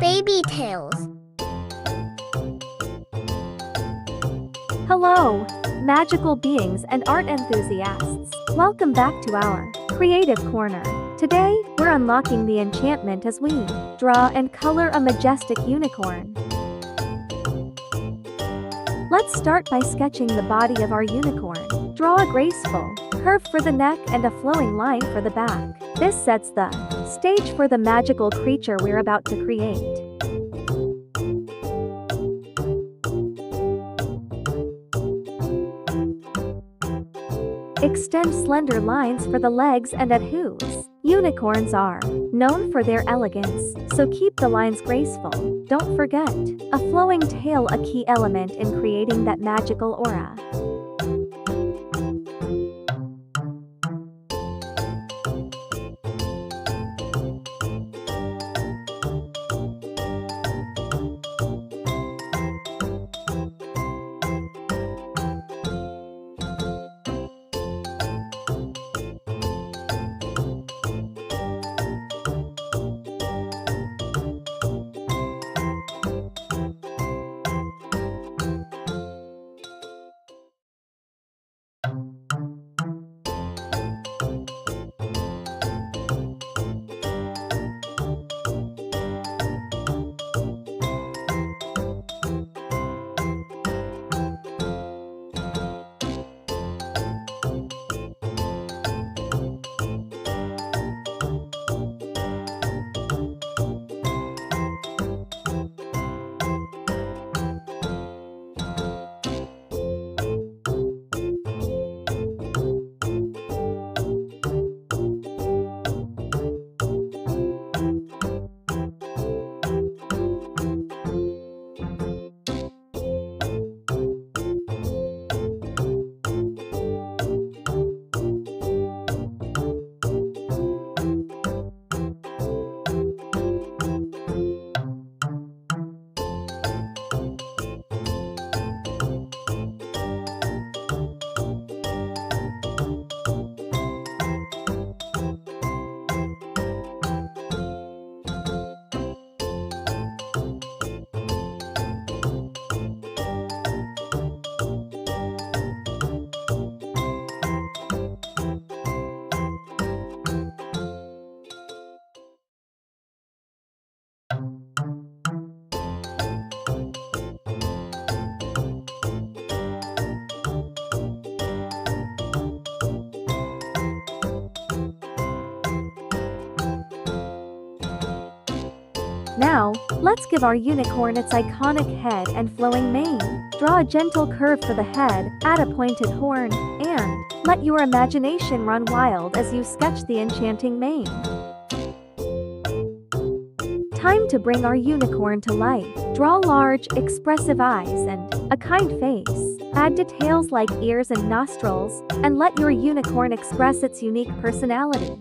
Baby tales. Hello, magical beings and art enthusiasts. Welcome back to our Creative Corner. Today, we're unlocking the enchantment as we draw and color a majestic unicorn. Let's start by sketching the body of our unicorn. Draw a graceful curve for the neck and a flowing line for the back. This sets the stage for the magical creature we're about to create. Extend slender lines for the legs and at hooves. Unicorns are known for their elegance, so keep the lines graceful. Don't forget, a flowing tail, a key element in creating that magical aura. Now, let's give our unicorn its iconic head and flowing mane. Draw a gentle curve for the head, add a pointed horn, and let your imagination run wild as you sketch the enchanting mane. Time to bring our unicorn to life. Draw large, expressive eyes and a kind face. Add details like ears and nostrils, and let your unicorn express its unique personality.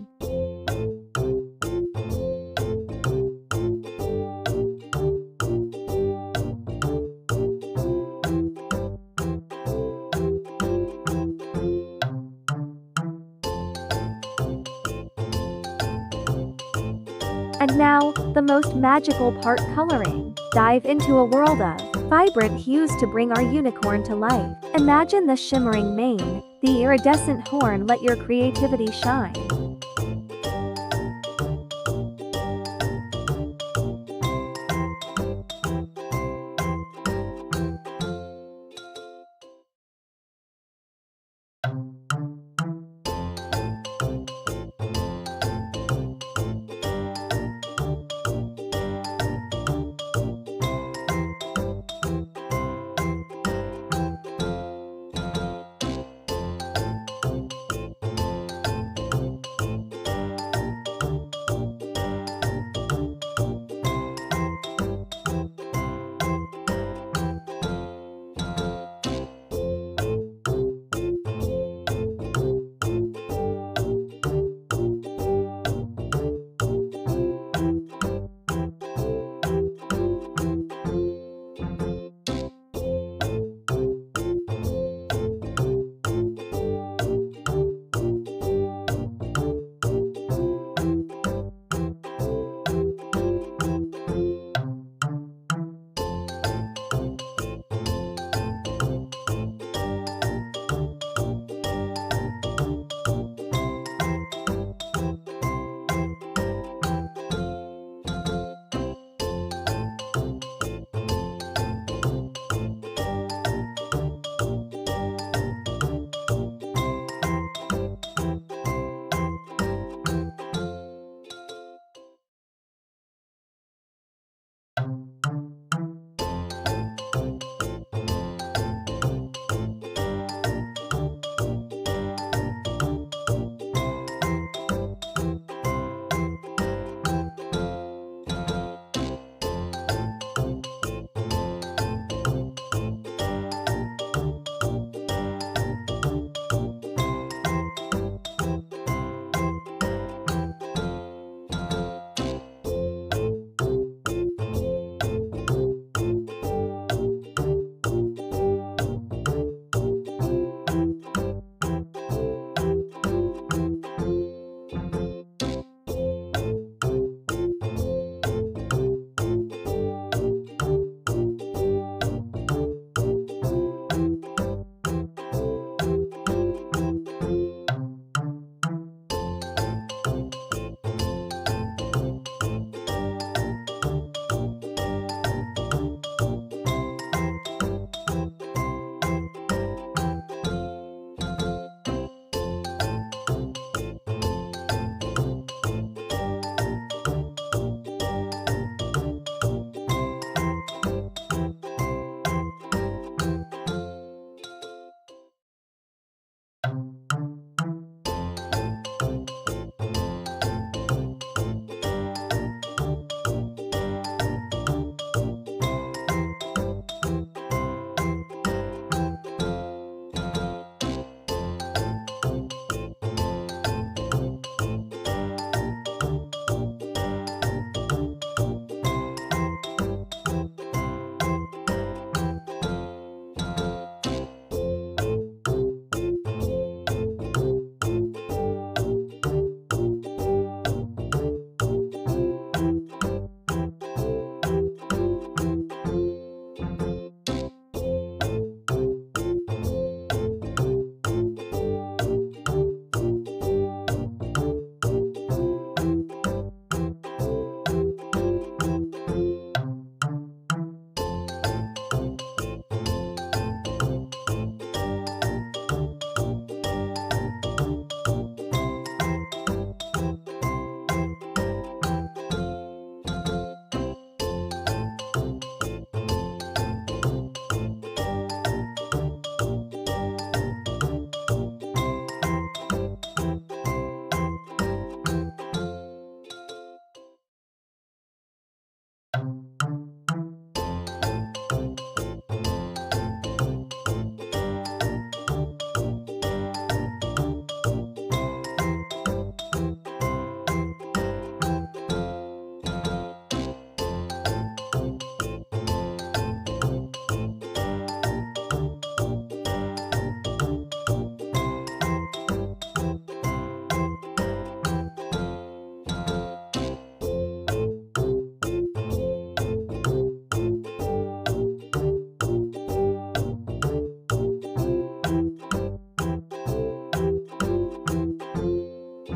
And now, the most magical part, coloring. Dive into a world of vibrant hues to bring our unicorn to life. Imagine the shimmering mane, the iridescent horn, let your creativity shine.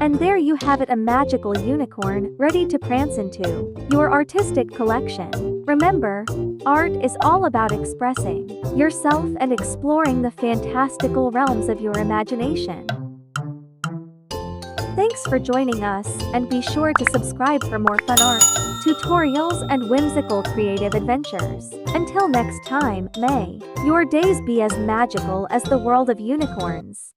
And there you have it, a magical unicorn ready to prance into your artistic collection. Remember, art is all about expressing yourself and exploring the fantastical realms of your imagination. Thanks for joining us, and be sure to subscribe for more fun art, tutorials and whimsical creative adventures. Until next time, may your days be as magical as the world of unicorns.